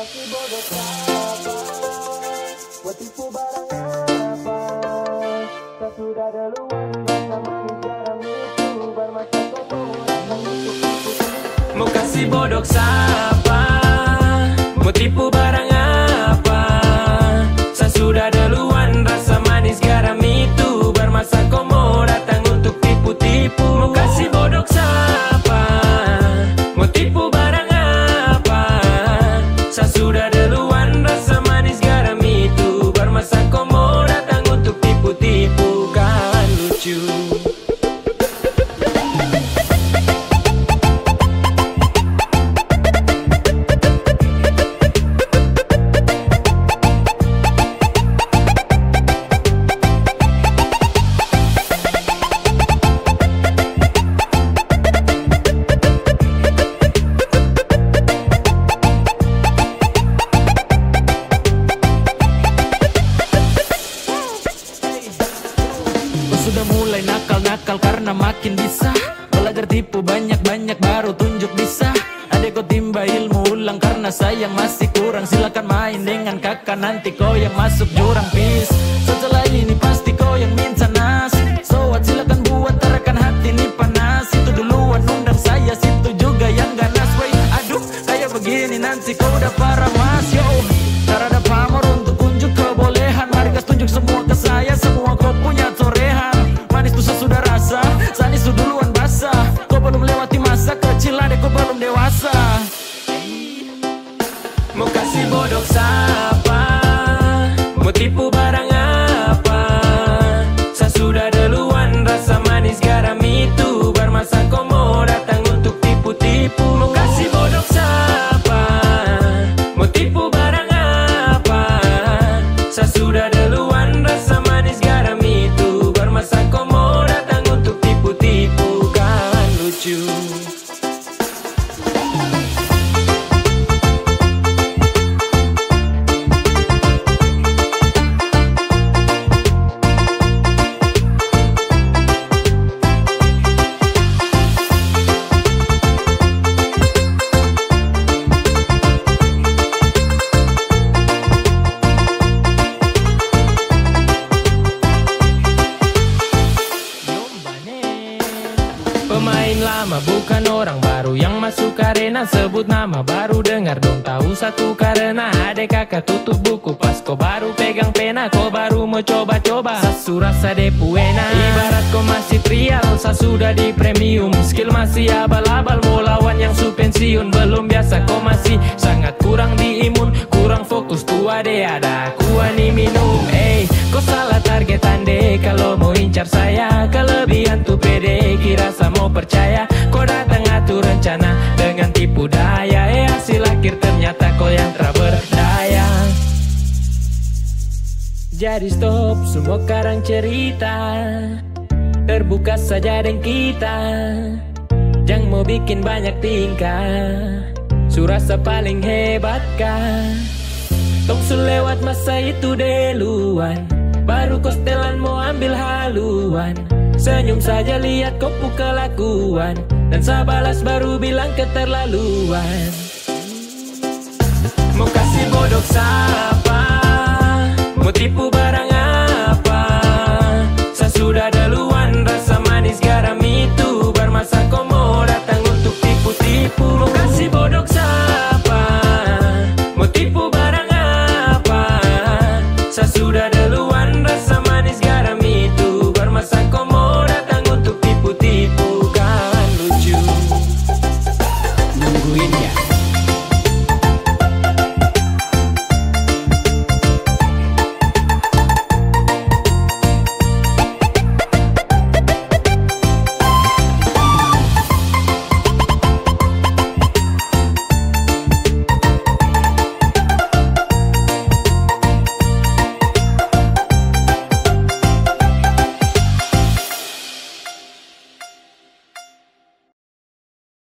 kasih bodoh siapa? Buat tipu barang apa? Tak sudah duluan masa manis garam itu bermata kotor. Mau kasih bodoh siapa? Mau tipu barang apa? Saya sudah duluan rasa manis garam itu bermasa komo datang untuk tipu-tipu. Mau kasih bodoh siapa? Mau tipu barang apa? Saya sudah duluan rasa manis garam itu bermasa komo datang untuk tipu-tipu. Kan lucu. Sudah mulai nakal-nakal karena makin bisa belajar tipu banyak-banyak baru tunjuk bisa. Adek kau timba ilmu ulang karena sayang masih kurang. Silakan main dengan kakak nanti kau yang masuk jurang. Peace. Setelah ini pasti kau yang minta nasi. So what, silakan buat tarakan hati ini panas. Itu duluan undang saya, situ juga yang ganas. Wait, aduh kayak begini nanti kau udah parah mas. Yo, cara ada pamor untuk unjuk kebolehan. Mari gas tunjuk semua ke saya, semua kau punya torehan. Manis tuh sudah rasa, sanis tuh duluan basah. Kau belum lewati masa kecil, adek kau belum dewasa. Mau kasih bodoh siapa? Mau tipu barang apa? Saya sudah duluan rasa manis garam itu bermasa komo datang untuk tipu-tipu. Mau kasih bodoh siapa? Mau tipu barang apa? Saya sudah duluan rasa manis garam itu bermasa komo datang untuk tipu-tipu. Kan lucu. Pemain lama bukan orang baru yang masuk arena. Sebut nama baru dengar dong tahu satu karena adek kakak tutup buku pas kau baru pegang pena. Kau baru mau coba-coba sasu rasa de puena. Ibarat kau masih trial, saya sudah di premium. Skill masih abal-abal, mau lawan yang su pensiun. Belum biasa kau masih sangat kurang di imun. Kurang fokus tua de ada kuani minum. Kau salah target ande kalau mau incar saya. Kelebihan tuh pede kira saya mau percaya. Kau datang atur rencana dengan tipu daya. Hasil akhir ternyata kau yang tak berdaya. Jadi stop semua karang cerita, terbuka saja dengan kita. Jangan mau bikin banyak tingkah, surasa paling hebat kah? Tong lewat masa itu duluan, baru kau setelan mau ambil haluan. Senyum saja lihat kau kelakuan, dan saya balas baru bilang keterlaluan. Mau kasih bodoh siapa? Mau tipu barang